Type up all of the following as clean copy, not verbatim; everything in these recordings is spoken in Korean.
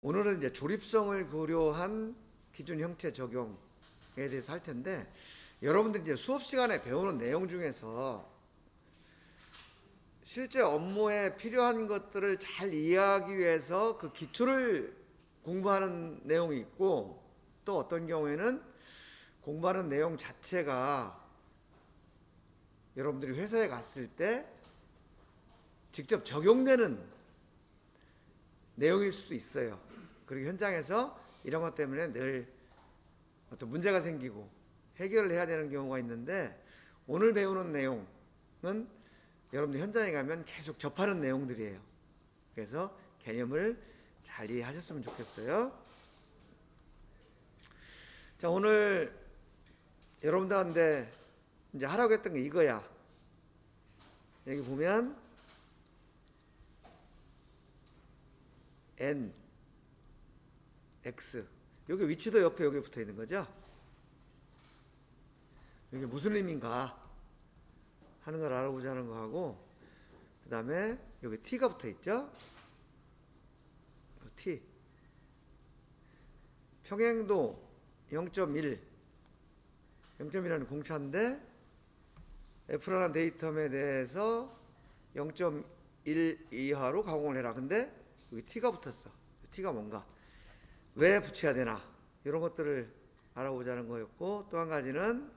오늘은 이제 조립성을 고려한 기준 형체 적용에 대해서 할 텐데, 여러분들이 이제 수업 시간에 배우는 내용 중에서 실제 업무에 필요한 것들을 잘 이해하기 위해서 그 기초를 공부하는 내용이 있고, 또 어떤 경우에는 공부하는 내용 자체가 여러분들이 회사에 갔을 때 직접 적용되는 내용일 수도 있어요. 그리고 현장에서 이런 것 때문에 늘 어떤 문제가 생기고 해결을 해야 되는 경우가 있는데, 오늘 배우는 내용은 여러분들 현장에 가면 계속 접하는 내용들이에요. 그래서 개념을 잘 이해하셨으면 좋겠어요. 자, 오늘 여러분들한테 이제 하라고 했던 게 이거야. 여기 보면 N, X, 여기 위치도 옆에 여기 붙어 있는 거죠. 이게 무슨 의미인가 하는 걸 알아보자는 거하고, 그 다음에 여기 T가 붙어 있죠. T, 평행도 0.1, 0.1이라는 공차인데 F라는 데이텀에 대해서 0.1 이하로 가공을 해라. 근데 여기 T가 붙었어. T가 뭔가, 왜 붙여야 되나, 이런 것들을 알아보자는 거였고, 또 한 가지는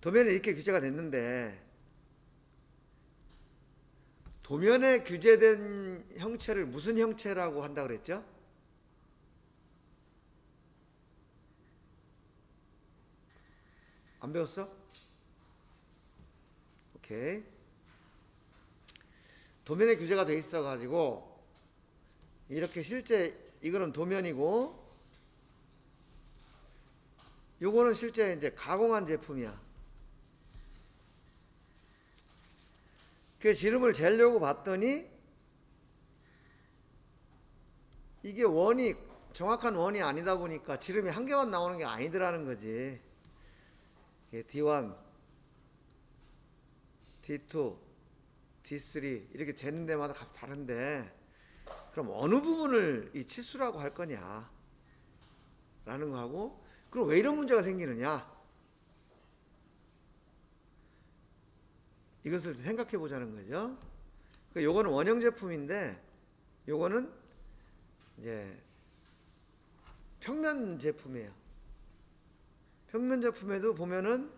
도면에 이렇게 규제가 됐는데, 도면에 규제된 형체를 무슨 형체라고 한다고 그랬죠? 안 배웠어? 오케이. 도면에 규제가 돼 있어 가지고, 이렇게 실제 이거는 도면이고, 요거는 실제 이제 가공한 제품이야. 그 지름을 재려고 봤더니 이게 원이 정확한 원이 아니다 보니까 지름이 한 개만 나오는 게 아니더라는 거지. D1, D2, D3 이렇게 재는 데마다 값 다른데, 그럼 어느 부분을 이 치수라고 할 거냐 라는 거하고, 그럼 왜 이런 문제가 생기느냐, 이것을 생각해 보자는 거죠. 요거는 원형 제품인데, 요거는 이제 평면 제품이에요. 평면 제품에도 보면은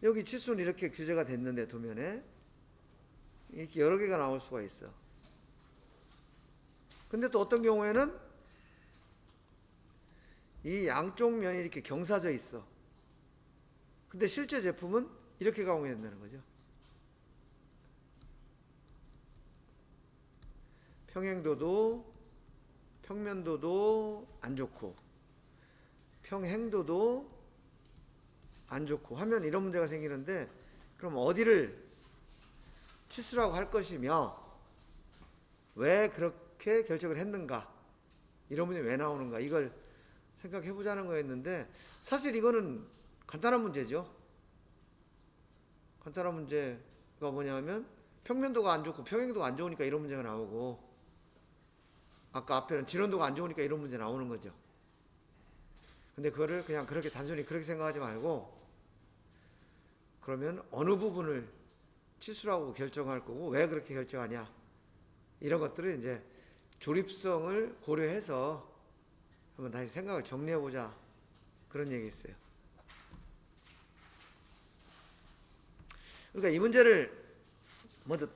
여기 치수는 이렇게 규제가 됐는데, 도면에 이렇게 여러 개가 나올 수가 있어. 근데 또 어떤 경우에는 이 양쪽 면이 이렇게 경사져 있어. 근데 실제 제품은 이렇게 가공이 된다는 거죠. 평행도도 평면도도 안 좋고 평행도도 안 좋고 하면 이런 문제가 생기는데, 그럼 어디를 치수라고 할 것이며 왜 그렇게 결정을 했는가, 이런 문제 왜 나오는가, 이걸 생각해 보자는 거였는데, 사실 이거는 간단한 문제죠. 간단한 문제가 뭐냐면, 평면도가 안 좋고 평행도가 안 좋으니까 이런 문제가 나오고, 아까 앞에는 진원도가 안 좋으니까 이런 문제 나오는 거죠. 근데 그거를 그냥 그렇게 단순히 그렇게 생각하지 말고, 그러면 어느 부분을 치수라고 결정할 거고 왜 그렇게 결정하냐, 이런 것들을 이제 조립성을 고려해서 한번 다시 생각을 정리해 보자, 그런 얘기 있어요. 그러니까 이 문제를 먼저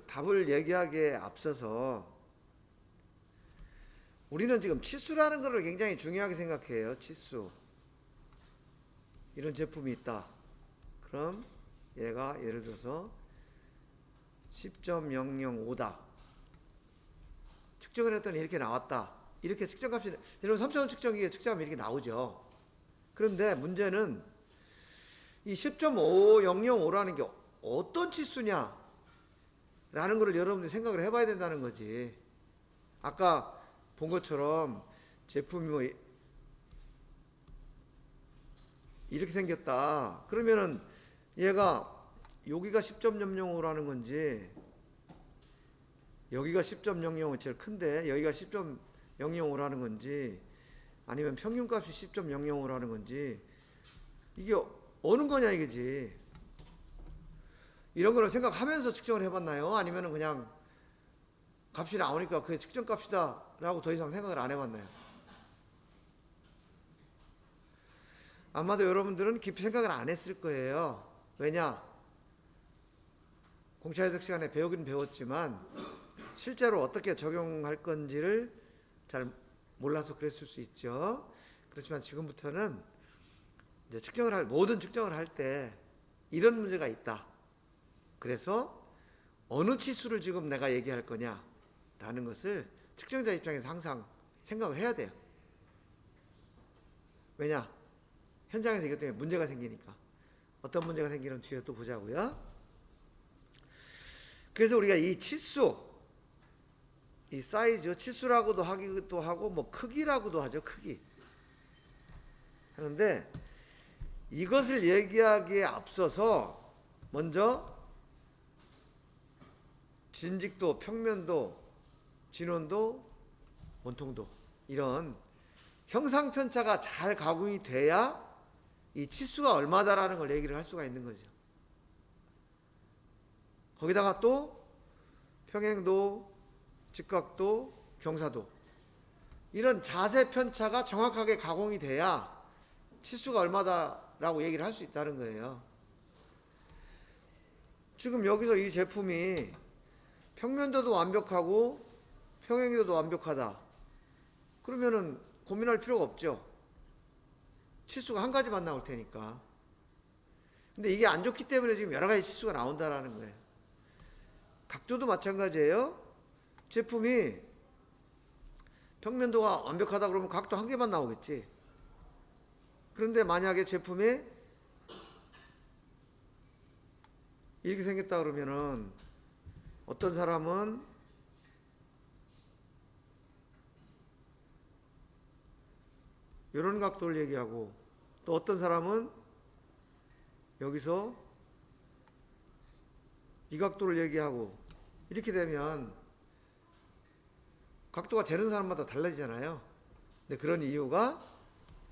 답을 얘기하기에 앞서서, 우리는 지금 치수라는 것을 굉장히 중요하게 생각해요. 치수. 이런 제품이 있다. 그럼 얘가 예를 들어서 10.005다. 측정을 했더니 이렇게 나왔다. 이렇게 측정값이, 여러분 3차원 측정기에 측정하면 이렇게 나오죠. 그런데 문제는 이 10.005라는 게 어떤 치수냐 라는 것을 여러분들이 생각을 해봐야 된다는 거지. 아까 본 것처럼 제품이 뭐 이렇게 생겼다. 그러면은 얘가 여기가 10.005라는 건지 여기가 10.005 제일 큰데 여기가 10.005라는 건지 아니면 평균값이 10.005라는 건지 이게 어느 거냐 이거지. 이런 거를 생각하면서 측정을 해봤나요? 아니면 그냥 값이 나오니까 그게 측정값이다 라고 더 이상 생각을 안 해봤나요? 아마도 여러분들은 깊이 생각을 안 했을 거예요. 왜냐? 공차해석 시간에 배우긴 배웠지만 실제로 어떻게 적용할 건지를 잘 몰라서 그랬을 수 있죠. 그렇지만 지금부터는 이제 모든 측정을 할 때 이런 문제가 있다. 그래서 어느 치수를 지금 내가 얘기할 거냐라는 것을 측정자 입장에서 항상 생각을 해야 돼요. 왜냐? 현장에서 이것 때문에 문제가 생기니까. 어떤 문제가 생기는 뒤에 또 보자고요. 그래서 우리가 이 치수, 이 사이즈, 치수라고도 하기도 하고 뭐 크기라고도 하죠. 크기. 하는데 이것을 얘기하기에 앞서서 먼저 진직도, 평면도, 진원도, 원통도 이런 형상편차가 잘 가공이 돼야 이 치수가 얼마다라는 걸 얘기를 할 수가 있는 거죠. 거기다가 또 평행도, 직각도, 경사도 이런 자세 편차가 정확하게 가공이 돼야 치수가 얼마다라고 얘기를 할 수 있다는 거예요. 지금 여기서 이 제품이 평면도도 완벽하고 평행도도 완벽하다. 그러면은 고민할 필요가 없죠. 치수가 한 가지만 나올 테니까. 근데 이게 안 좋기 때문에 지금 여러 가지 치수가 나온다라는 거예요. 각도도 마찬가지예요. 제품이 평면도가 완벽하다 그러면 각도 한 개만 나오겠지. 그런데 만약에 제품이 이렇게 생겼다 그러면은 어떤 사람은 이런 각도를 얘기하고 또 어떤 사람은 여기서 이 각도를 얘기하고 이렇게 되면 각도가 재는 사람마다 달라지잖아요. 근데 그런 이유가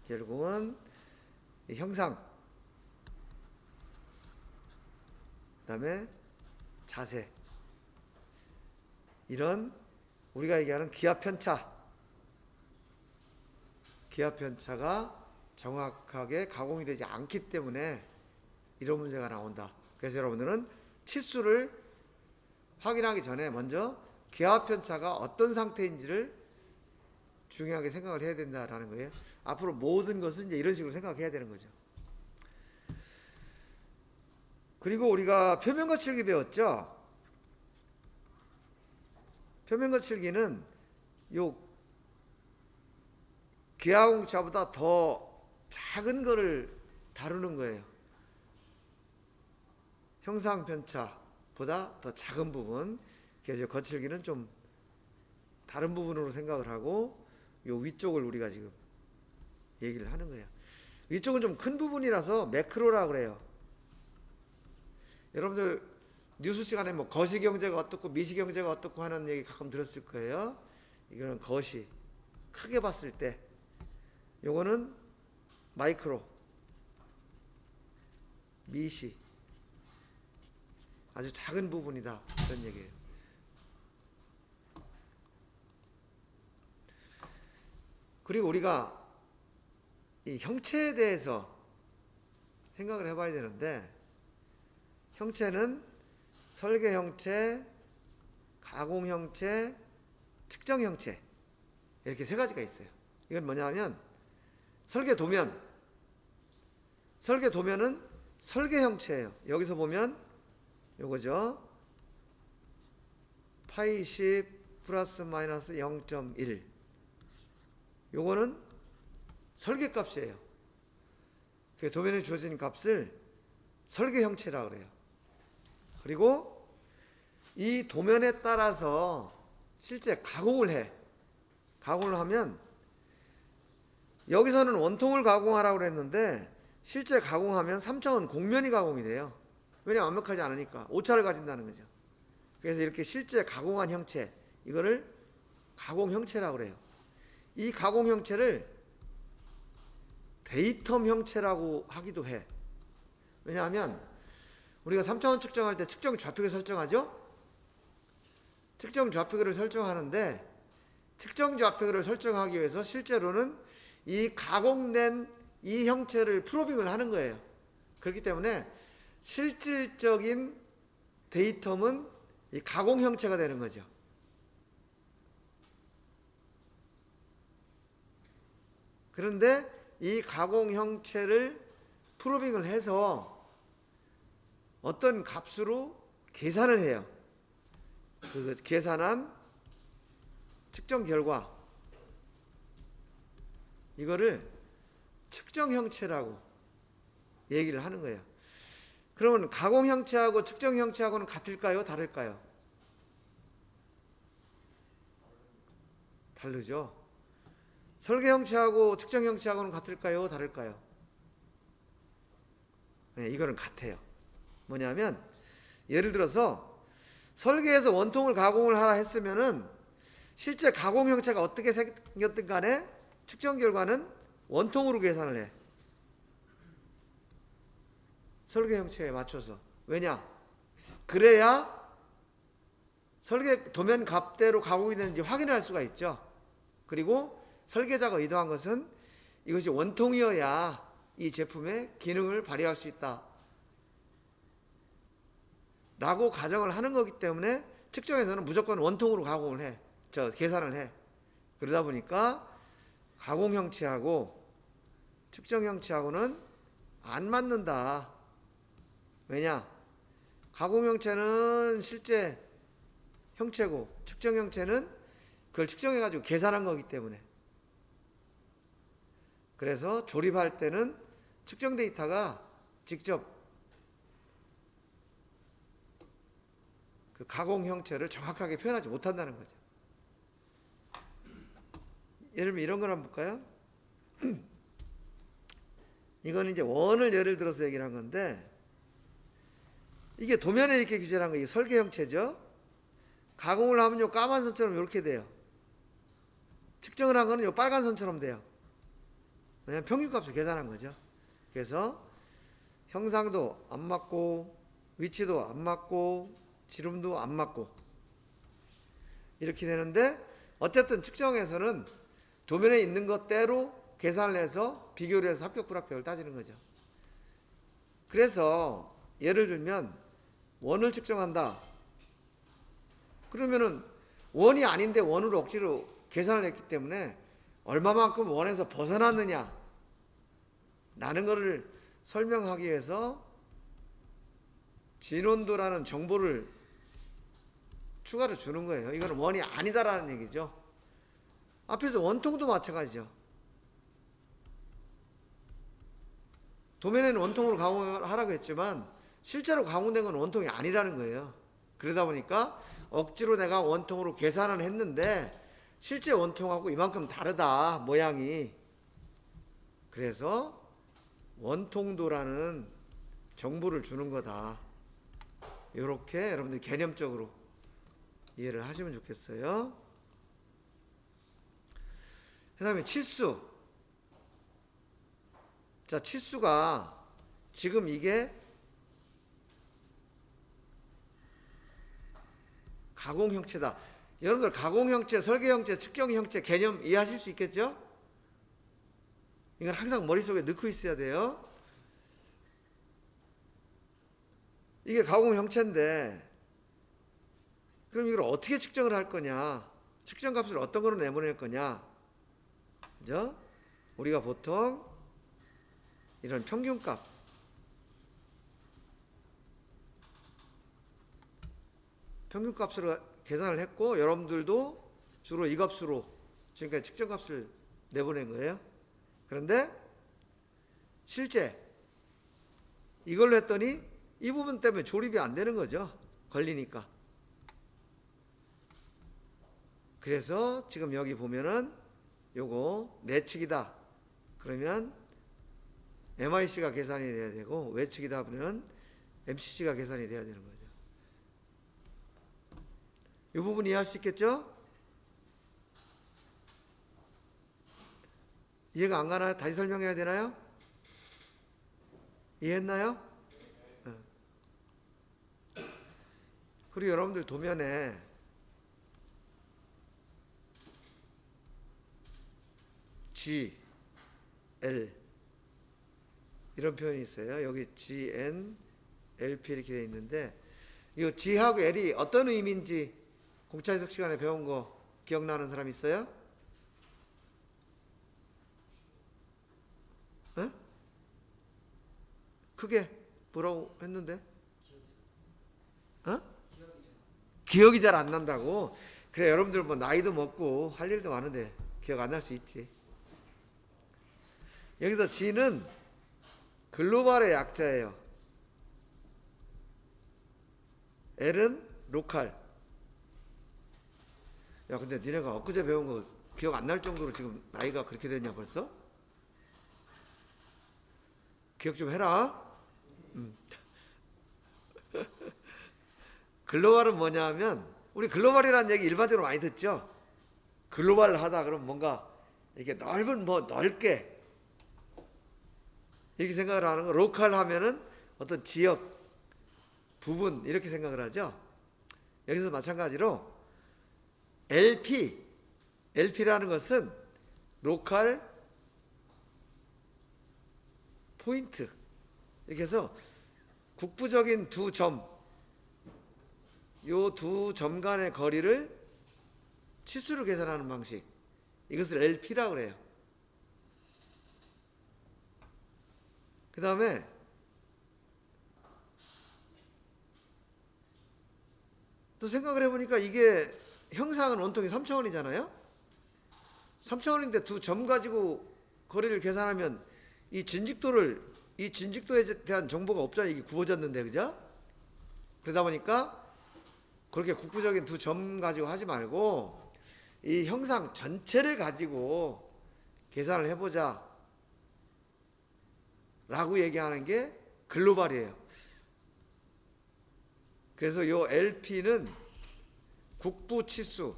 결국은 이 형상, 그 다음에 자세, 이런 우리가 얘기하는 기하편차가 정확하게 가공이 되지 않기 때문에 이런 문제가 나온다. 그래서 여러분들은 치수를 확인하기 전에 먼저 기하편차가 어떤 상태인지를 중요하게 생각을 해야 된다라는 거예요. 앞으로 모든 것은 이제 이런 식으로 생각해야 되는 거죠. 그리고 우리가 표면거칠기 배웠죠? 표면거칠기는 요 기하공차보다 더 작은 거를 다루는 거예요. 형상편차보다 더 작은 부분. 그래서 거칠기는 좀 다른 부분으로 생각을 하고 요 위쪽을 우리가 지금 얘기를 하는 거예요. 위쪽은 좀 큰 부분이라서 매크로라고 그래요. 여러분들 뉴스 시간에 뭐 거시경제가 어떻고 미시경제가 어떻고 하는 얘기 가끔 들었을 거예요. 이거는 거시, 크게 봤을 때. 요거는 마이크로, 미시, 아주 작은 부분이다, 그런 얘기예요. 그리고 우리가 이 형체에 대해서 생각을 해봐야 되는데, 형체는 설계 형체, 가공 형체, 측정 형체, 이렇게 세 가지가 있어요. 이건 뭐냐 하면 설계도면은 설계 형체예요. 여기서 보면 요거죠. 파이 10 플러스 마이너스 0.1, 요거는 설계값이에요. 그 도면에 주어진 값을 설계 형체라고 그래요. 그리고 이 도면에 따라서 실제 가공을 해. 가공을 하면 여기서는 원통을 가공하라고 그랬는데 실제 가공하면 3차원 곡면이 가공이 돼요. 왜냐하면 완벽하지 않으니까 오차를 가진다는 거죠. 그래서 이렇게 실제 가공한 형체, 이거를 가공 형체라고 그래요. 이 가공 형체를 데이텀 형체라고 하기도 해. 왜냐하면 우리가 3차원 측정할 때 측정 좌표계 설정하죠? 측정 좌표계를 설정하는데 측정 좌표계를 설정하기 위해서 실제로는 이 가공된 이 형체를 프로빙을 하는 거예요. 그렇기 때문에 실질적인 데이텀은 이 가공 형체가 되는 거죠. 그런데 이 가공 형체를 프로빙을 해서 어떤 값으로 계산을 해요. 그 계산한 측정 결과, 이거를 측정 형체라고 얘기를 하는 거예요. 그러면 가공 형체하고 측정 형체하고는 같을까요? 다를까요? 다르죠. 설계 형체하고 측정 형체하고는 같을까요? 다를까요? 네, 이거는 같아요. 뭐냐면 예를 들어서 설계에서 원통을 가공을 하라 했으면은 실제 가공 형체가 어떻게 생겼든 간에 측정 결과는 원통으로 계산을 해. 설계 형체에 맞춰서. 왜냐? 그래야 설계 도면 값대로 가공이 되는지 확인할 수가 있죠. 그리고 설계자가 의도한 것은 이것이 원통이어야 이 제품의 기능을 발휘할 수 있다 라고 가정을 하는 거기 때문에 측정에서는 무조건 원통으로 가공을 해. 계산을 해. 그러다 보니까 가공 형체하고 측정 형체하고는 안 맞는다. 왜냐? 가공 형체는 실제 형체고 측정 형체는 그걸 측정해가지고 계산한 거기 때문에. 그래서 조립할 때는 측정 데이터가 직접 그 가공 형체를 정확하게 표현하지 못한다는 거죠. 예를 들면 이런 걸 한번 볼까요? 이건 이제 원을 예를 들어서 얘기를 한 건데, 이게 도면에 이렇게 규제를 한 거, 이게 설계 형체죠. 가공을 하면 요 까만 선처럼 이렇게 돼요. 측정을 한 거는 요 빨간 선처럼 돼요. 왜냐면 평균값을 계산한 거죠. 그래서 형상도 안 맞고 위치도 안 맞고 지름도 안 맞고 이렇게 되는데, 어쨌든 측정에서는 도면에 있는 것대로 계산을 해서 비교를 해서 합격 불합격을 따지는 거죠. 그래서 예를 들면 원을 측정한다. 그러면은 원이 아닌데 원으로 억지로 계산을 했기 때문에 얼마만큼 원에서 벗어났느냐 라는 것을 설명하기 위해서 진원도라는 정보를 추가로 주는 거예요. 이거는 원이 아니다라는 얘기죠. 앞에서 원통도 마찬가지죠. 도면에는 원통으로 가공을 하라고 했지만 실제로 가공된 건 원통이 아니라는 거예요. 그러다 보니까 억지로 내가 원통으로 계산을 했는데 실제 원통하고 이만큼 다르다, 모양이. 그래서 원통도라는 정보를 주는 거다. 이렇게 여러분들 개념적으로 이해를 하시면 좋겠어요. 그 다음에 치수. 자, 치수가 지금 이게 가공 형체다. 여러분들 가공 형체, 설계 형체, 측정 형체 개념 이해하실 수 있겠죠? 이건 항상 머릿속에 넣고 있어야 돼요. 이게 가공 형체인데 그럼 이걸 어떻게 측정을 할 거냐? 측정 값을 어떤 거로 내보낼 거냐? 그죠? 우리가 보통 이런 평균값, 평균값으로 계산을 했고, 여러분들도 주로 이 값으로 지금까지 측정값을 내보낸 거예요. 그런데 실제 이걸로 했더니 이 부분 때문에 조립이 안 되는 거죠. 걸리니까. 그래서 지금 여기 보면은 요거 내측이다. 그러면 MIC가 계산이 돼야 되고, 외측이다 보면 MCC가 계산이 돼야 되는 거죠. 이 부분 이해할 수 있겠죠? 이해가 안 가나요? 다시 설명해야 되나요? 이해했나요? 어. 그리고 여러분들 도면에 G, L 이런 표현이 있어요. 여기 G, N, LP 이렇게 되어 있는데 이 G하고 L이 어떤 의미인지 공차해석 시간에 배운 거 기억나는 사람 있어요? 에? 크게 뭐라고 했는데? 어? 기억이 잘 안 난다고? 그래, 여러분들 뭐 나이도 먹고 할 일도 많은데 기억 안 날 수 있지. 여기서 G는 글로벌의 약자예요. L은 로컬. 야, 근데 니네가 엊그제 배운 거 기억 안 날 정도로 지금 나이가 그렇게 됐냐 벌써? 기억 좀 해라. 글로벌은 뭐냐 하면 우리 글로벌이라는 얘기 일반적으로 많이 듣죠. 글로벌 하다 그러면 뭔가 이렇게 넓은 뭐 넓게 이렇게 생각을 하는 거. 로컬 하면은 어떤 지역 부분 이렇게 생각을 하죠. 여기서 마찬가지로 LP라는 것은 로컬 포인트 이렇게 해서 국부적인 두 점, 요 두 점 간의 거리를 치수로 계산하는 방식, 이것을 LP라고 그래요. 그 다음에 또 생각을 해보니까 이게 형상은 원통이 3차원이잖아요. 3차원인데 두 점 가지고 거리를 계산하면 이 진직도에 대한 정보가 없잖아요. 이게 구워졌는데, 그죠? 그러다 보니까 그렇게 국부적인 두 점 가지고 하지 말고 이 형상 전체를 가지고 계산을 해보자 라고 얘기하는 게 글로벌이에요. 그래서 요 LP는 국부 치수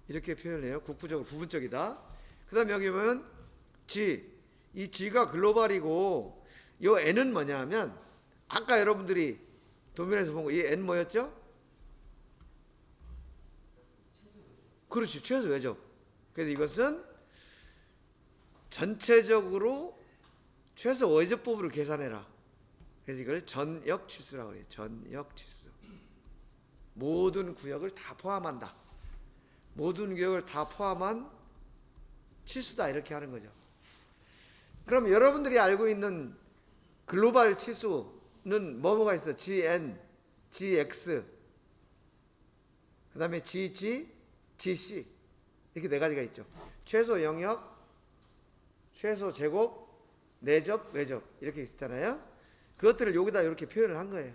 이렇게 표현해요. 국부적으로 부분적이다. 그 다음에 여기 보면 G, 이 G가 글로벌이고 요 N은 뭐냐 하면 아까 여러분들이 도면에서 본 거 이 N 뭐였죠? 그렇지, 최소 외적. 그래서 이것은 전체적으로 최소 외적 부분을 계산해라. 그래서 이걸 전역 치수라고 해요. 전역 치수. 모든 구역을 다 포함한다. 모든 구역을 다 포함한 치수다 이렇게 하는 거죠. 그럼 여러분들이 알고 있는 글로벌 치수는 뭐가 있어? GN, GX, 그 다음에 GG, GC 이렇게 네 가지가 있죠. 최소 영역, 최소 제곱, 내접, 외접 이렇게 있었잖아요. 그것들을 여기다 이렇게 표현을 한 거예요.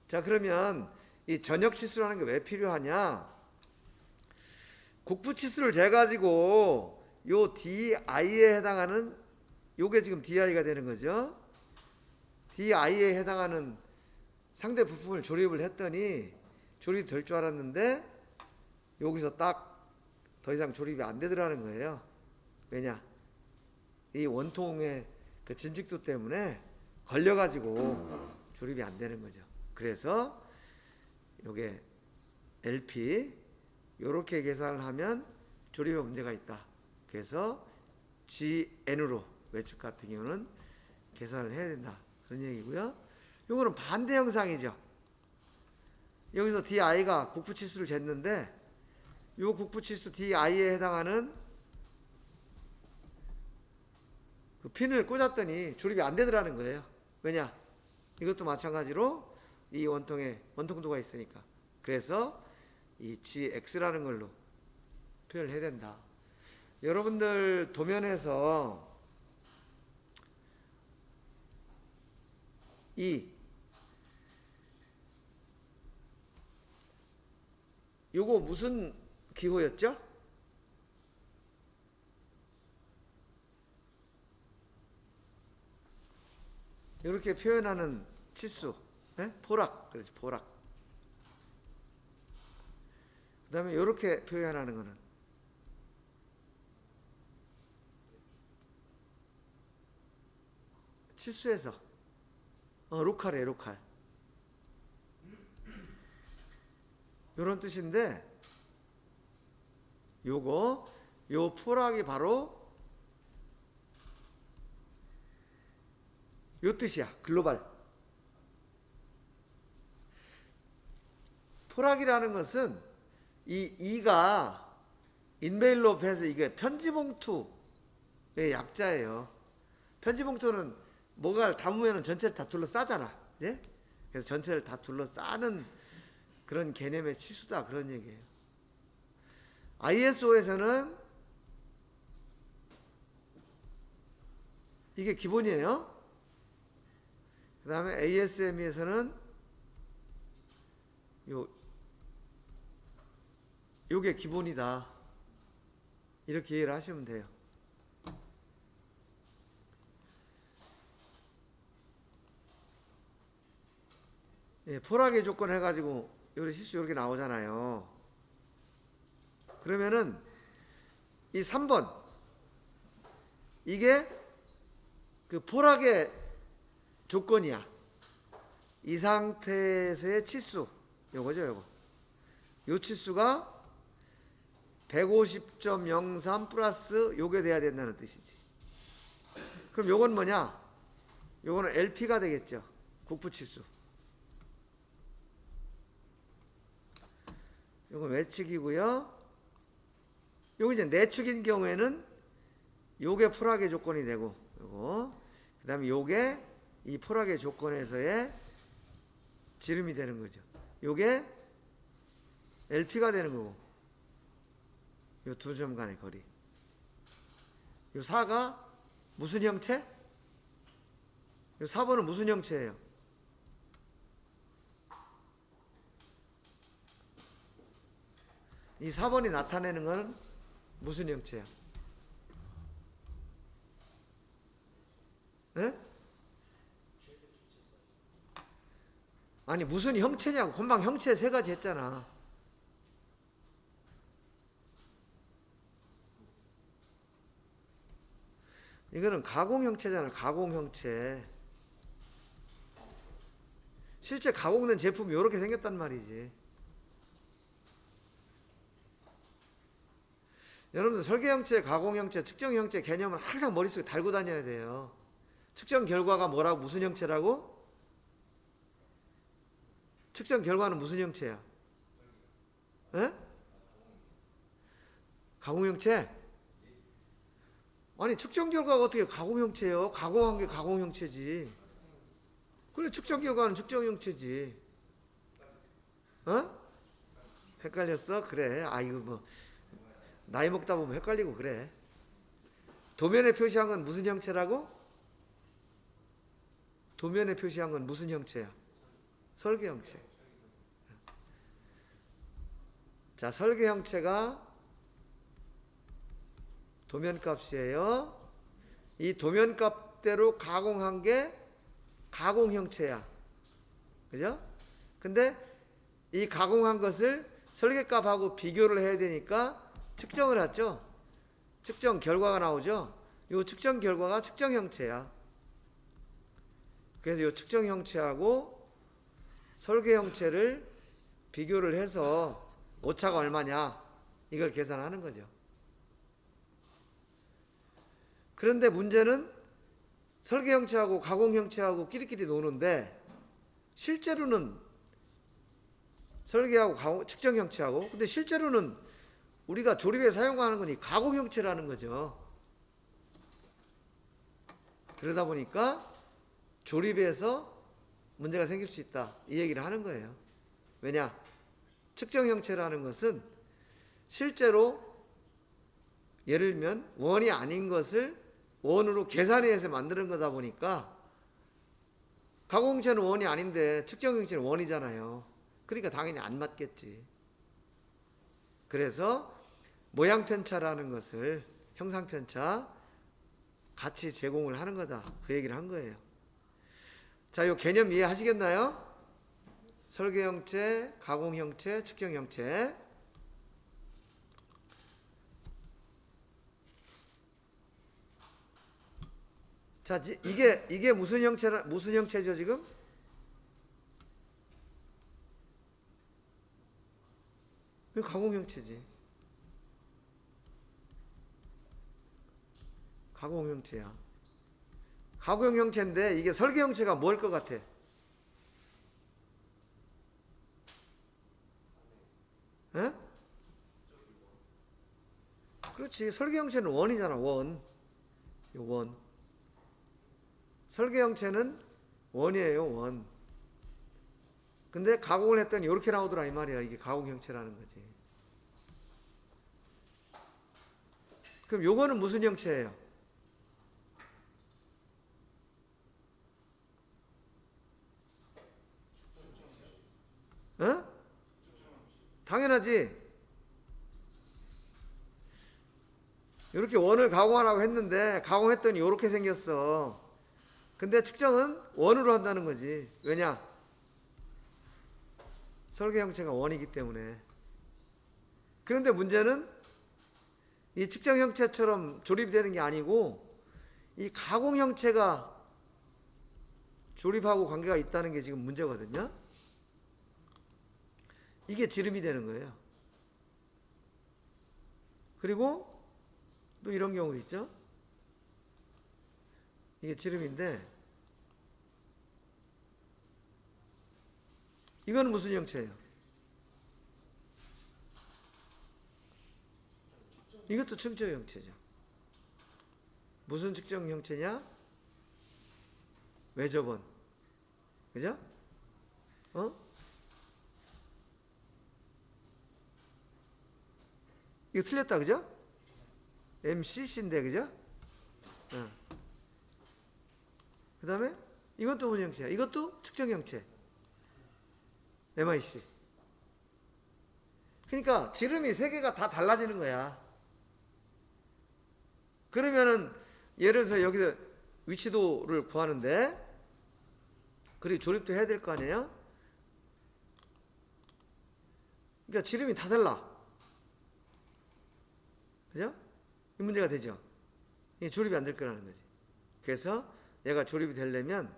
자, 그러면 이 전역 치수라는 게 왜 필요하냐? 국부 치수를 재가지고 요 DI에 해당하는 요게 지금 DI가 되는 거죠. DI에 해당하는 상대 부품을 조립을 했더니 조립이 될 줄 알았는데 여기서 딱 더 이상 조립이 안 되더라는 거예요. 왜냐? 이 원통의 그 진직도 때문에 걸려가지고 조립이 안 되는 거죠. 그래서 요게 LP 요렇게 계산을 하면 조립에 문제가 있다. 그래서 GN으로 외측 같은 경우는 계산을 해야 된다. 그런 얘기고요. 요거는 반대 형상이죠. 여기서 DI가 국부치수를 쟀는데 요 국부치수 DI에 해당하는 그 핀을 꽂았더니 조립이 안 되더라는 거예요. 왜냐? 이것도 마찬가지로 이 원통에 원통도가 있으니까. 그래서 이 GX라는 걸로 표현을 해야 된다. 여러분들 도면에서 요거 무슨 기호였죠? 이렇게 표현하는 치수, 예? 포락, 그렇지, 포락. 그 다음에 이렇게 표현하는 거는 치수에서 로칼이에요, 로칼. 이런 뜻인데, 요 포락이 바로 요 뜻이야. 글로벌. 포락이라는 것은 이가 인베일롭해서 이게 편지봉투의 약자예요. 편지봉투는 뭐가 담으면 전체를 다 둘러싸잖아. 예? 그래서 전체를 다 둘러싸는 그런 개념의 치수다, 그런 얘기예요. ISO에서는 이게 기본이에요. 그 다음에 ASME에서는 요게 기본이다, 이렇게 이해를 하시면 돼요. 예, 포락의 조건 해가지고 요리 실수 이렇게 나오잖아요. 그러면은 이 3번 이게 그 포락의 조건이야. 이 상태에서의 치수, 요거죠, 요거. 요 치수가 150.03 플러스 요게 돼야 된다는 뜻이지. 그럼 요건 뭐냐? 요거는 LP가 되겠죠. 국부치수. 요건 외측이고요. 요거 이제 내측인 경우에는 요게 포락의 조건이 되고, 요거. 그 다음에 요게 이 포락의 조건에서의 지름이 되는 거죠. 요게 LP가 되는 거고, 요 두 점 간의 거리. 요 4가 무슨 형체? 요 4번은 무슨 형체예요? 이 4번이 나타내는 건 무슨 형체야? 에? 아니 무슨 형체냐고. 금방 형체 세 가지 했잖아. 이거는 가공 형체잖아. 가공 형체. 실제 가공된 제품이 이렇게 생겼단 말이지. 여러분들 설계 형체, 가공 형체, 측정 형체 개념을 항상 머릿속에 달고 다녀야 돼요. 측정 결과가 뭐라고, 무슨 형체라고? 측정 결과는 무슨 형체야? 에? 가공 형체? 아니 측정 결과가 어떻게 가공 형체예요? 가공한 게 가공 형체지. 그래, 측정 결과는 측정 형체지. 어? 헷갈렸어? 그래. 아이고 뭐 나이 먹다 보면 헷갈리고 그래. 도면에 표시한 건 무슨 형체라고? 도면에 표시한 건 무슨 형체야? 설계 형체. 자, 설계 형체가 도면값이에요. 이 도면값대로 가공한 게 가공 형체야. 그죠? 근데 이 가공한 것을 설계값하고 비교를 해야 되니까 측정을 하죠. 측정 결과가 나오죠. 이 측정 결과가 측정 형체야. 그래서 이 측정 형체하고 설계 형체를 비교를 해서 오차가 얼마냐 이걸 계산하는 거죠. 그런데 문제는 설계 형체하고 가공 형체하고 끼리끼리 노는데 실제로는 설계하고 측정 형체하고, 근데 실제로는 우리가 조립에 사용하는 거니 가공 형체라는 거죠. 그러다 보니까 조립에서 문제가 생길 수 있다, 이 얘기를 하는 거예요. 왜냐? 측정 형체라는 것은 실제로 예를 들면 원이 아닌 것을 원으로 계산해서 만드는 거다 보니까 가공 형체는 원이 아닌데 측정 형체는 원이잖아요. 그러니까 당연히 안 맞겠지. 그래서 모양 편차라는 것을, 형상 편차 같이 제공을 하는 거다, 그 얘기를 한 거예요. 자, 요 개념 이해하시겠나요? 설계 형체, 가공 형체, 측정 형체. 자, 이게 무슨 형체죠, 지금? 이 가공 형체지. 가공 형체야. 가공 형체인데 이게 설계 형체가 뭘 것 같아? 에? 그렇지. 설계 형체는 원이잖아, 원. 이 원. 설계 형체는 원이에요, 원. 근데 가공을 했더니 이렇게 나오더라 이 말이야. 이게 가공 형체라는 거지. 그럼 요거는 무슨 형체예요? 어? 당연하지. 이렇게 원을 가공하라고 했는데 가공했더니 이렇게 생겼어. 근데 측정은 원으로 한다는 거지. 왜냐? 설계 형체가 원이기 때문에. 그런데 문제는 이 측정 형체처럼 조립이 되는 게 아니고 이 가공 형체가 조립하고 관계가 있다는 게 지금 문제거든요. 이게 지름이 되는 거예요. 그리고 또 이런 경우도 있죠. 이게 지름인데 이건 무슨 형체예요? 이것도 측정 형체죠. 무슨 측정 형체냐? 외접원. 그죠? 어? 이거 틀렸다, 그죠? MCC인데, 그죠? 어. 그 다음에 이건 또 무슨 형체야? 이것도 측정 형체. MIC. 그러니까 지름이 세 개가 다 달라지는 거야. 그러면은 예를 들어서 여기서 위치도를 구하는데 그리고 조립도 해야 될 거 아니에요? 그러니까 지름이 다 달라. 그죠? 이 문제가 되죠. 이게 조립이 안 될 거라는 거지. 그래서 얘가 조립이 되려면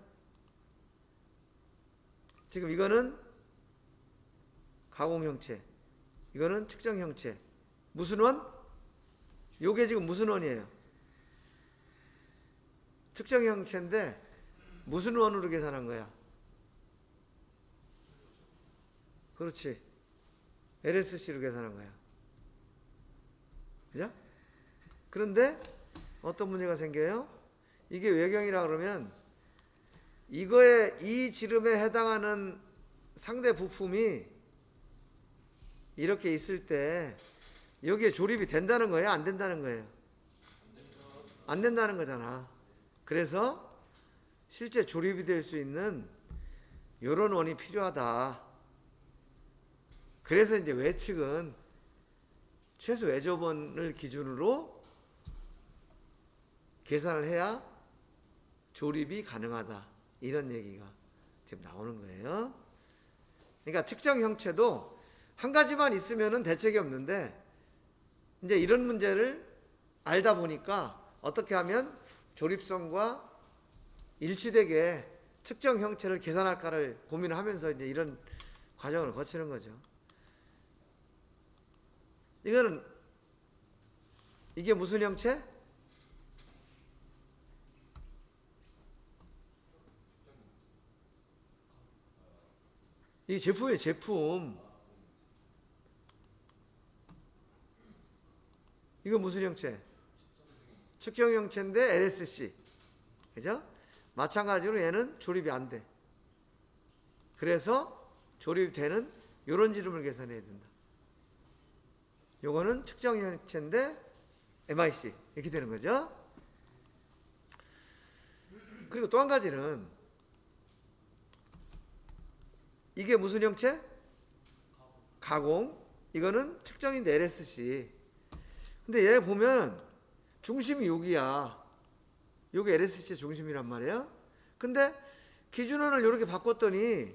지금 이거는 가공 형체, 이거는 측정 형체. 무슨 원? 요게 지금 무슨 원이에요? 측정 형체인데 무슨 원으로 계산한 거야? 그렇지. LSC로 계산한 거야. 그죠? 그런데 어떤 문제가 생겨요? 이게 외경이라 그러면 이 지름에 해당하는 상대 부품이 이렇게 있을 때 여기에 조립이 된다는 거예요? 안 된다는 거예요? 안 된다는 거잖아. 그래서 실제 조립이 될 수 있는 이런 원이 필요하다. 그래서 이제 외측은 최소 외접원을 기준으로 계산을 해야 조립이 가능하다. 이런 얘기가 지금 나오는 거예요. 그러니까 측정 형체도 한 가지만 있으면은 대책이 없는데 이제 이런 문제를 알다 보니까 어떻게 하면 조립성과 일치되게 측정 형체를 계산할까를 고민을 하면서 이제 이런 과정을 거치는 거죠. 이게 무슨 형체? 이 제품이에요, 제품. 이거 무슨 형체? 측정 형체인데 LSC. 그죠? 마찬가지로 얘는 조립이 안 돼. 그래서 조립되는 이런 지름을 계산해야 된다. 요거는 측정 형체인데 MIC. 이렇게 되는 거죠. 그리고 또 한 가지는 이게 무슨 형체? 가공. 이거는 측정인데 LSC. 근데 얘 보면 중심이 여기야. 요게 LSC의 중심이란 말이에요. 근데 기준원을 이렇게 바꿨더니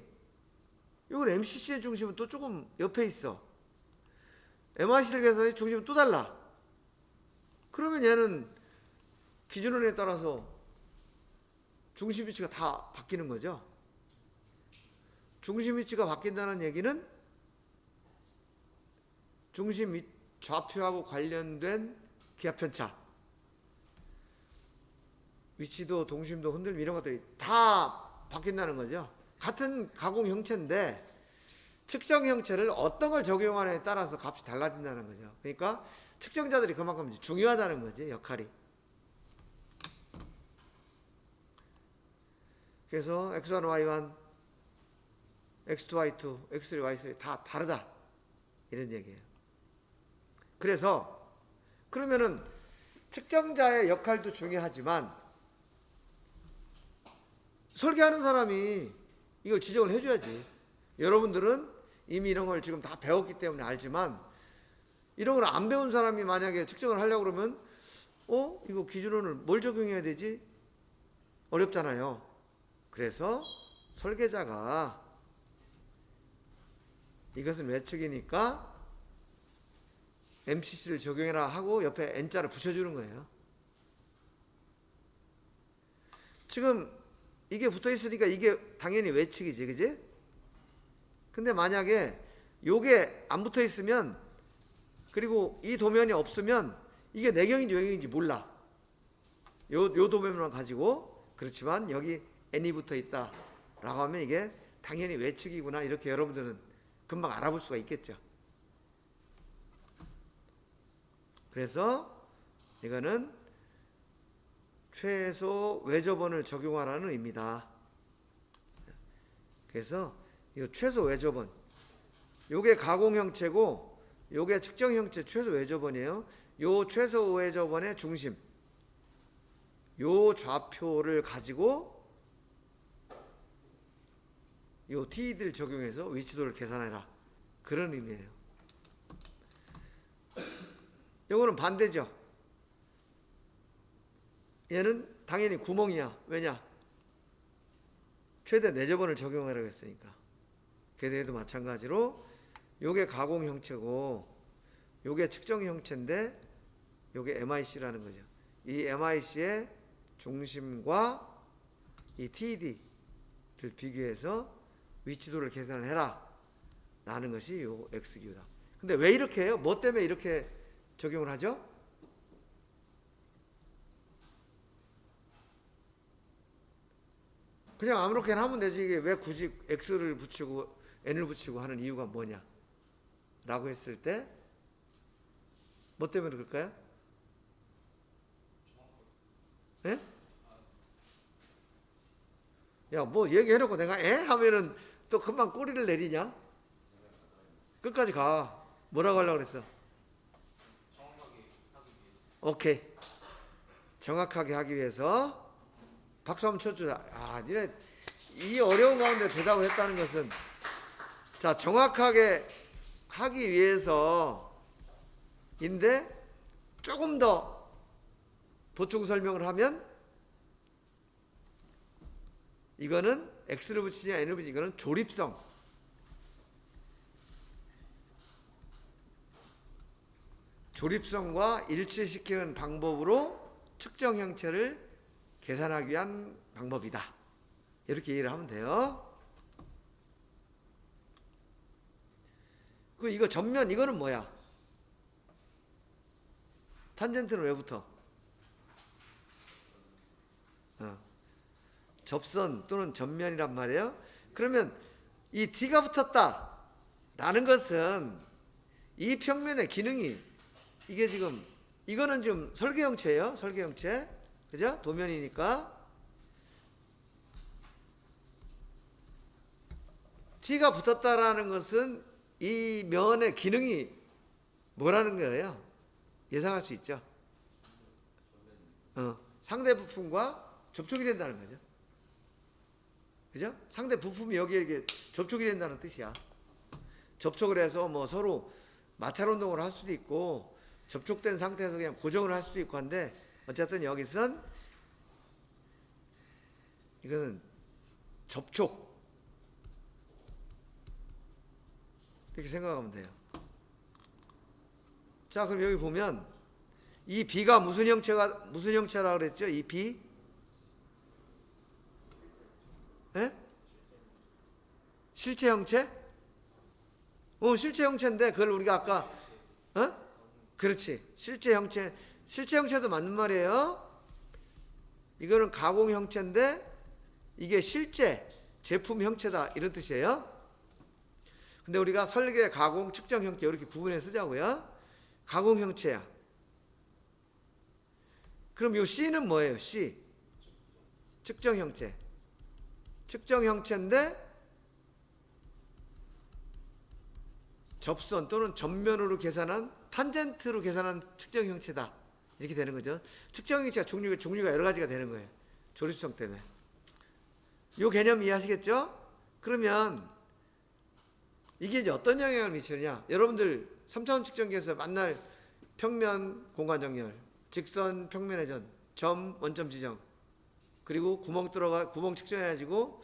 이건 MCC의 중심은 또 조금 옆에 있어. MIC를 계산해 중심은 또 달라. 그러면 얘는 기준원에 따라서 중심 위치가 다 바뀌는 거죠. 중심 위치가 바뀐다는 얘기는 중심 좌표하고 관련된 기압 편차, 위치도 동심도 흔들림 이런 것들이 다 바뀐다는 거죠. 같은 가공 형체인데 측정 형체를 어떤 걸 적용하느냐에 따라서 값이 달라진다는 거죠. 그러니까 측정자들이 그만큼 중요하다는 거지, 역할이. 그래서 X1, Y1, X2, Y2, X3, Y3 다 다르다, 이런 얘기예요. 그래서 그러면은 측정자의 역할도 중요하지만 설계하는 사람이 이걸 지적을 해줘야지. 여러분들은 이미 이런 걸 지금 다 배웠기 때문에 알지만 이런 걸 안 배운 사람이 만약에 측정을 하려고 그러면 이거 기준원을 뭘 적용해야 되지? 어렵잖아요. 그래서 설계자가 이것은 외측이니까 MCC를 적용해라 하고 옆에 N자를 붙여주는 거예요. 지금 이게 붙어 있으니까 이게 당연히 외측이지, 그지? 근데 만약에 요게 안 붙어 있으면, 그리고 이 도면이 없으면 이게 내경인지 외경인지 몰라. 요 도면만 가지고. 그렇지만 여기 N이 붙어 있다 라고 하면 이게 당연히 외측이구나, 이렇게 여러분들은 금방 알아볼 수가 있겠죠. 그래서 이거는 최소 외접원을 적용하라는 의미다. 그래서 이 최소 외접원, 요게 가공 형체고 요게 측정 형체 최소 외접원이에요. 요 최소 외접원의 중심, 요 좌표를 가지고 요 TED를 적용해서 위치도를 계산해라, 그런 의미예요. 요거는 반대죠. 얘는 당연히 구멍이야. 왜냐? 최대 4접원을 적용하라고 했으니까. 걔도 마찬가지로 요게 가공 형체고 요게 측정 형체인데 요게 MIC라는 거죠. 이 MIC의 중심과 이 TED를 비교해서 위치도를 계산을 해라 라는 것이 요 X기호다. 근데 왜 이렇게 해요? 뭐 때문에 이렇게 적용을 하죠? 그냥 아무렇게나 하면 되지, 이게 왜 굳이 X를 붙이고 N을 붙이고 하는 이유가 뭐냐 라고 했을 때 뭐 때문에 그럴까요? 예? 야, 뭐 얘기해놓고 내가 하면은 또 금방 꼬리를 내리냐? 끝까지 가. 뭐라고 하려고 그랬어? 오케이. 정확하게 하기 위해서 박수 한번 쳐주자. 아, 니네 이 어려운 가운데 대답을 했다는 것은, 자, 정확하게 하기 위해서인데 조금 더 보충 설명을 하면 이거는 X를 붙이냐 N을 붙이냐, 이거는 조립성과 일치시키는 방법으로 측정 형체를 계산하기 위한 방법이다, 이렇게 이해를 하면 돼요. 이거 전면, 이거는 뭐야? 탄젠트는 왜 붙어? 접선 또는 전면이란 말이에요. 그러면 이 D가 붙었다 라는 것은 이 평면의 기능이, 이게 지금 이거는 지금 설계형체예요. 설계형체, 그죠? 도면이니까 T가 붙었다라는 것은 이 면의 기능이 뭐라는 거예요? 예상할 수 있죠. 상대 부품과 접촉이 된다는 거죠. 그죠? 상대 부품이 여기에 접촉이 된다는 뜻이야. 접촉을 해서 뭐 서로 마찰 운동을 할 수도 있고 접촉된 상태에서 그냥 고정을 할 수도 있고 한데, 어쨌든 여기선 이거는 접촉. 이렇게 생각하면 돼요. 자, 그럼 여기 보면 이 B가 무슨 형체라 그랬죠? 이 B? 예? 실체 형체? 실체 형체인데 그걸 우리가 아까 그렇지. 실체 형체도 맞는 말이에요. 이거는 가공 형체인데 이게 실제 제품 형체다 이런 뜻이에요. 근데 우리가 설계, 가공, 측정 형체 이렇게 구분해 쓰자고요. 가공 형체야. 그럼 요 C는 뭐예요? C. 측정 형체. 측정 형체인데 접선 또는 전면으로 계산한 탄젠트로 계산한 측정 형체다. 이렇게 되는 거죠. 측정 형체가 종류가 여러 가지가 되는 거예요. 조립성 때문에. 요 개념 이해하시겠죠? 그러면 이게 이제 어떤 영향을 미치느냐? 여러분들 3차원 측정기에서 만날 평면 공간 정렬, 직선 평면 회전, 점 원점 지정, 그리고 구멍 측정해가지고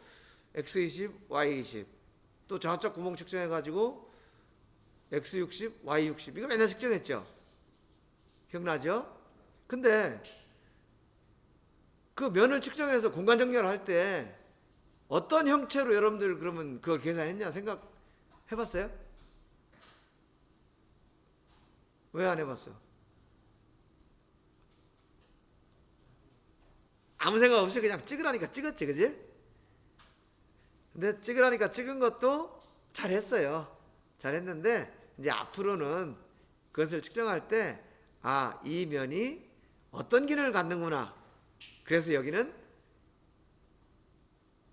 x20, y20, 또 좌측 구멍 측정해가지고 x60, y60 이거 맨날 측정했죠? 기억나죠? 근데 그 면을 측정해서 공간 정렬할 때 어떤 형체로 여러분들 그러면 그걸 계산했냐 생각해봤어요? 왜 안 해봤어? 아무 생각 없이 그냥 찍으라니까 찍었지, 그지? 근데 찍으라니까 찍은 것도 잘했어요. 잘했는데 이제 앞으로는 그것을 측정할 때 이 면이 어떤 기능을 갖는구나. 그래서 여기는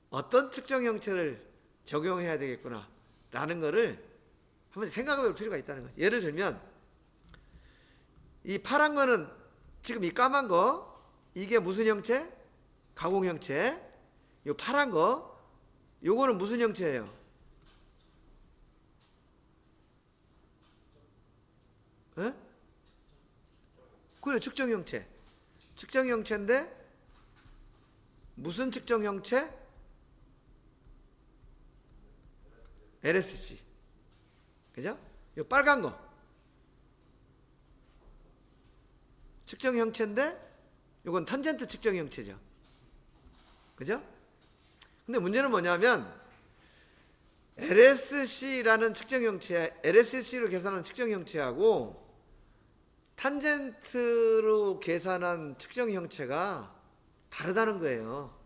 어떤 측정 형체를 적용해야 되겠구나 라는 거를 한번 생각해 볼 필요가 있다는 거죠. 예를 들면 이 파란 거는 지금 이 까만 거 이게 무슨 형체? 가공 형체. 이 파란 거 요거는 무슨 형체예요? 에? 그래, 측정 형체. 측정 형체인데 무슨 측정 형체? LSC. 그죠? 이 빨간 거 측정 형체인데 이건 탄젠트 측정 형체죠. 그죠? 근데 문제는 뭐냐면 LSC라는 측정 형체, LSC로 계산한 측정 형체하고 탄젠트로 계산한 측정 형체가 다르다는 거예요.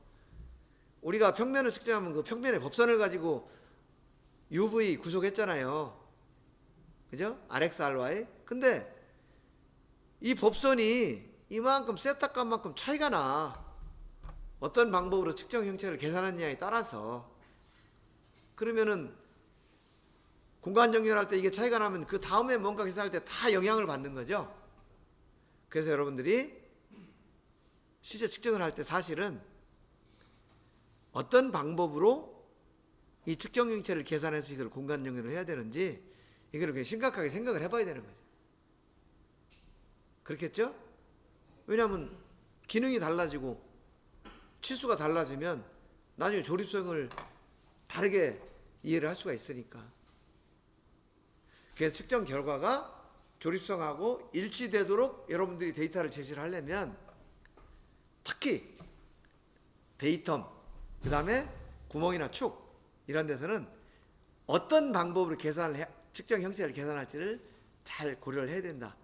우리가 평면을 측정하면 그 평면의 법선을 가지고 UV 구속했잖아요. 그죠? RX, RY. 근데 이 법선이 이만큼 세타 값만큼 차이가 나. 어떤 방법으로 측정 형체를 계산하느냐에 따라서. 그러면은 공간 정렬할 때 이게 차이가 나면 그 다음에 뭔가 계산할 때 다 영향을 받는 거죠. 그래서 여러분들이 실제 측정을 할 때 사실은 어떤 방법으로 이 측정 형체를 계산해서 이걸 공간 정렬을 해야 되는지 이걸 그냥 심각하게 생각을 해봐야 되는 거죠. 그렇겠죠? 왜냐하면 기능이 달라지고 치수가 달라지면 나중에 조립성을 다르게 이해를 할 수가 있으니까. 그래서 측정 결과가 조립성하고 일치되도록 여러분들이 데이터를 제시를 하려면 특히 베이텀, 그 다음에 구멍이나 축 이런 데서는 어떤 방법으로 측정 형체를 계산할지를 잘 고려를 해야 된다.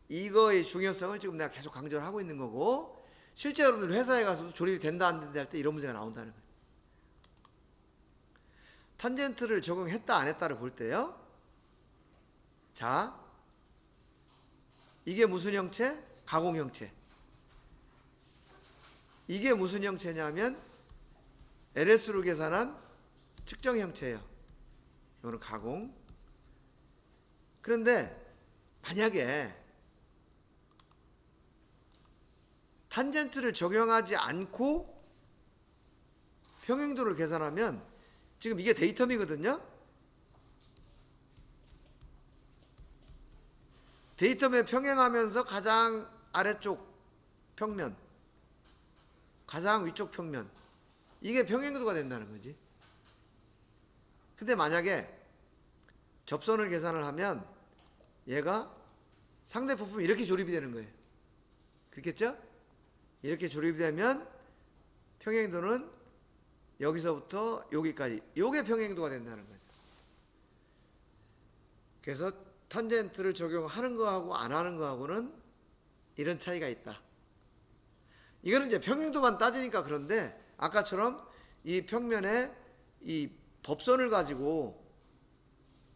이거의 중요성을 지금 내가 계속 강조를 하고 있는 거고, 실제 여러분들 회사에 가서도 조립이 된다 안 된다 할 때 이런 문제가 나온다는 거예요. 탄젠트를 적용했다 안 했다를 볼 때요. 자, 이게 무슨 형체? 가공 형체. 이게 무슨 형체냐면 LS로 계산한 측정 형체예요. 이거는 가공. 그런데 만약에 탄젠트를 적용하지 않고 평행도를 계산하면 지금 이게 데이텀이거든요. 데이텀에 평행하면서 가장 아래쪽 평면, 가장 위쪽 평면, 이게 평행도가 된다는 거지. 근데 만약에 접선을 계산을 하면 얘가 상대 부품이 이렇게 조립이 되는 거예요. 그렇겠죠? 이렇게 조립이 되면 평행도는 여기서부터 여기까지, 요게 평행도가 된다는 거죠. 그래서 탄젠트를 적용하는 거하고 안 하는 거하고는 이런 차이가 있다. 이거는 이제 평행도만 따지니까 그런데 아까처럼 이 평면에 이 법선을 가지고,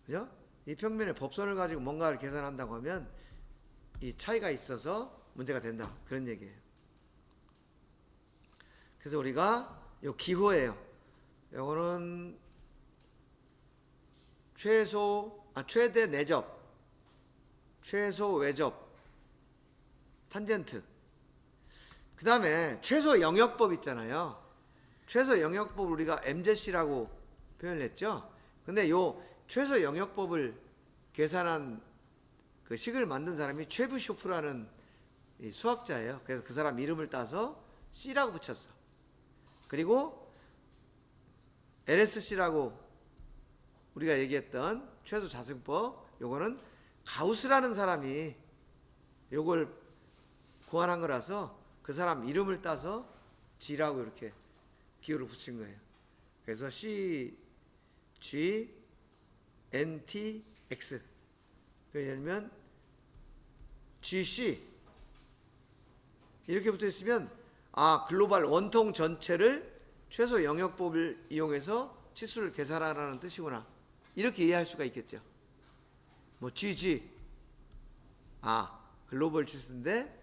그죠? 이 평면에 법선을 가지고 뭔가를 계산한다고 하면 이 차이가 있어서 문제가 된다, 그런 얘기예요. 그래서 우리가 요 기호예요. 요거는 최대 내접, 최소 외접, 탄젠트. 그 다음에 최소 영역법 있잖아요. 최소 영역법을 우리가 MZC라고 표현을 했죠. 근데 요 최소 영역법을 계산한 그 식을 만든 사람이 최부쇼프라는 이 수학자예요. 그래서 그 사람 이름을 따서 C라고 붙였어. 그리고 LSC라고 우리가 얘기했던 최소 자승법, 요거는 가우스라는 사람이 요걸 고안한 거라서 그 사람 이름을 따서 G라고 이렇게 기호를 붙인 거예요. 그래서 C, G, N, T, X. 예를 들면 GC 이렇게 붙어 있으면 글로벌 원통 전체를 최소 영역법을 이용해서 치수를 계산하라는 뜻이구나, 이렇게 이해할 수가 있겠죠. 뭐 GG 글로벌 치수인데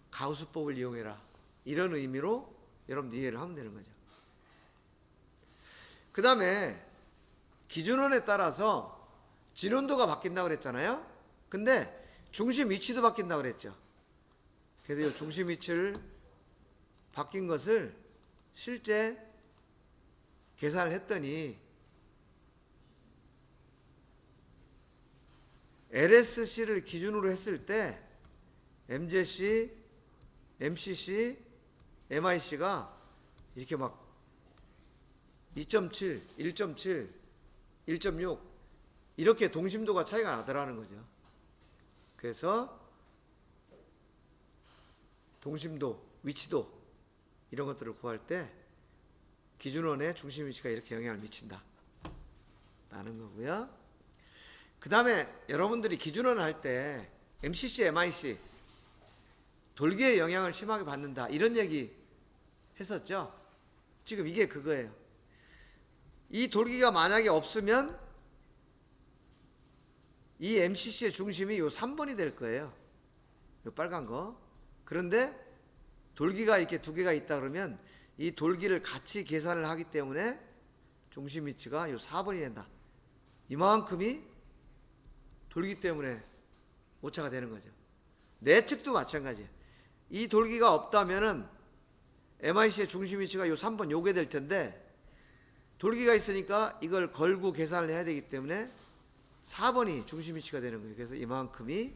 가우스법을 이용해라, 이런 의미로 여러분들 이해를 하면 되는 거죠. 그 다음에 기준원에 따라서 진원도가 바뀐다고 그랬잖아요. 근데 중심 위치도 바뀐다고 그랬죠. 그래서 이 중심 위치를 바뀐 것을 실제 계산을 했더니 LSC를 기준으로 했을 때 MZC, MCC, MIC가 이렇게 막 2.7, 1.7, 1.6 이렇게 동심도가 차이가 나더라는 거죠. 그래서 동심도, 위치도 이런 것들을 구할 때 기준원의 중심 위치가 이렇게 영향을 미친다 라는 거고요. 그 다음에 여러분들이 기준원을 할 때 MCC, MIC 돌기의 영향을 심하게 받는다, 이런 얘기 했었죠. 지금 이게 그거예요. 이 돌기가 만약에 없으면 이 MCC의 중심이 요 3번이 될 거예요. 요 빨간 거. 그런데 돌기가 이렇게 두 개가 있다 그러면 이 돌기를 같이 계산을 하기 때문에 중심 위치가 요 4번이 된다. 이만큼이 돌기 때문에 오차가 되는 거죠. 내측도 마찬가지예요. 이 돌기가 없다면은 MIC의 중심 위치가 요 3번 요게 될 텐데, 돌기가 있으니까 이걸 걸고 계산을 해야 되기 때문에 4번이 중심 위치가 되는 거예요. 그래서 이만큼이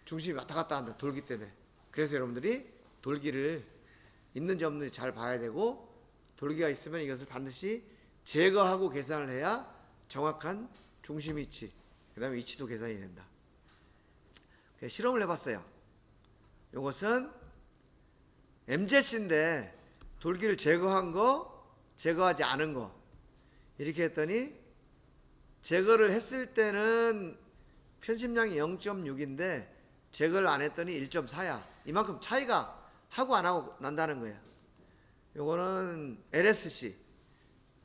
중심이 왔다 갔다 한다, 돌기 때문에. 그래서 여러분들이 돌기를 있는지 없는지 잘 봐야 되고, 돌기가 있으면 이것을 반드시 제거하고 계산을 해야 정확한 중심 위치, 그 다음에 위치도 계산이 된다. 실험을 해봤어요. 이것은 MZC인데 돌기를 제거한 거, 제거하지 않은 거 이렇게 했더니 제거를 했을 때는 편심량이 0.6인데 제거를 안 했더니 1.4야. 이만큼 차이가 하고 안 하고 난다는 거예요. 요거는 LSC.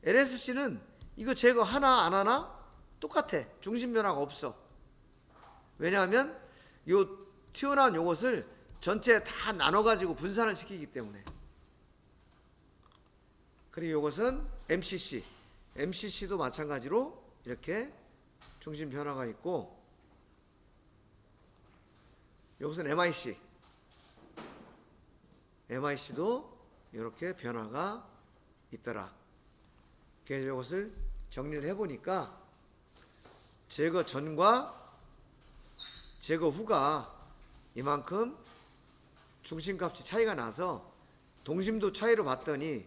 LSC는 이거 제거 하나 안 하나 똑같아. 중심 변화가 없어. 왜냐하면 요 튀어나온 요것을 전체 다 나눠가지고 분산을 시키기 때문에. 그리고 요것은 MCC. MCC도 마찬가지로 이렇게 중심 변화가 있고, 요것은 MIC. MIC도 이렇게 변화가 있더라. 그래서 이것을 정리를 해보니까 제거 전과 제거 후가 이만큼 중심값이 차이가 나서 동심도 차이로 봤더니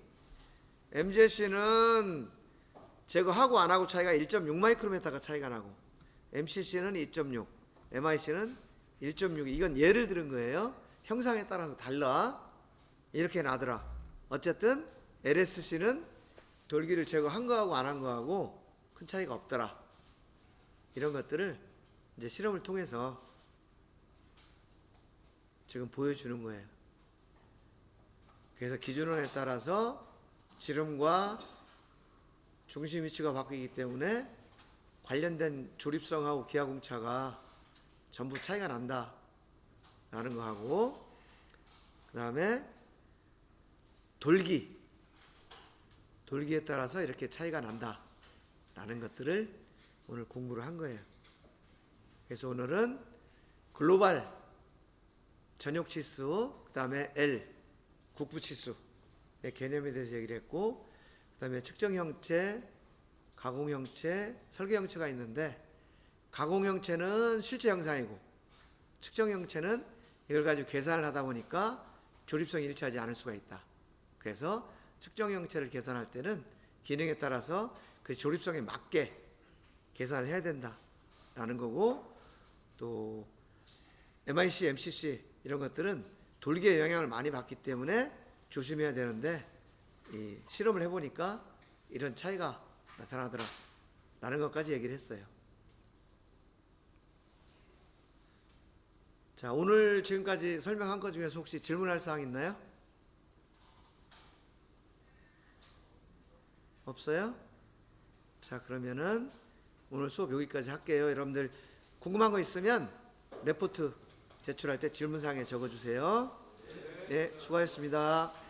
MZC는 제거하고 안 하고 차이가 1.6 마이크로미터가 차이가 나고 MCC는 2.6, MIC는 1.6. 이건 예를 들은 거예요. 형상에 따라서 달라. 이렇게 나더라. 어쨌든 LSC는 돌기를 제거한 거하고 안 한 거하고 큰 차이가 없더라. 이런 것들을 이제 실험을 통해서 지금 보여주는 거예요. 그래서 기준원에 따라서 지름과 중심 위치가 바뀌기 때문에 관련된 조립성하고 기하공차가 전부 차이가 난다 라는 거 하고, 그 다음에 돌기에 따라서 이렇게 차이가 난다 라는 것들을 오늘 공부를 한 거예요. 그래서 오늘은 글로벌 전역치수, 그 다음에 L 국부치수의 개념에 대해서 얘기를 했고, 그 다음에 측정형체, 가공형체, 설계형체가 있는데, 가공형체는 실제 형상이고 측정형체는 이걸 가지고 계산을 하다 보니까 조립성이 일치하지 않을 수가 있다. 그래서 측정형체를 계산할 때는 기능에 따라서 그 조립성에 맞게 계산을 해야 된다 라는 거고, 또 MIC, MCC 이런 것들은 돌기의 영향을 많이 받기 때문에 조심해야 되는데, 이 실험을 해보니까 이런 차이가 나타나더라 라는 것까지 얘기를 했어요. 자, 오늘 지금까지 설명한 것 중에서 혹시 질문할 사항 있나요? 없어요? 자, 그러면은 오늘 수업 여기까지 할게요. 여러분들 궁금한 거 있으면 레포트 제출할 때 질문사항에 적어주세요. 네, 수고하셨습니다.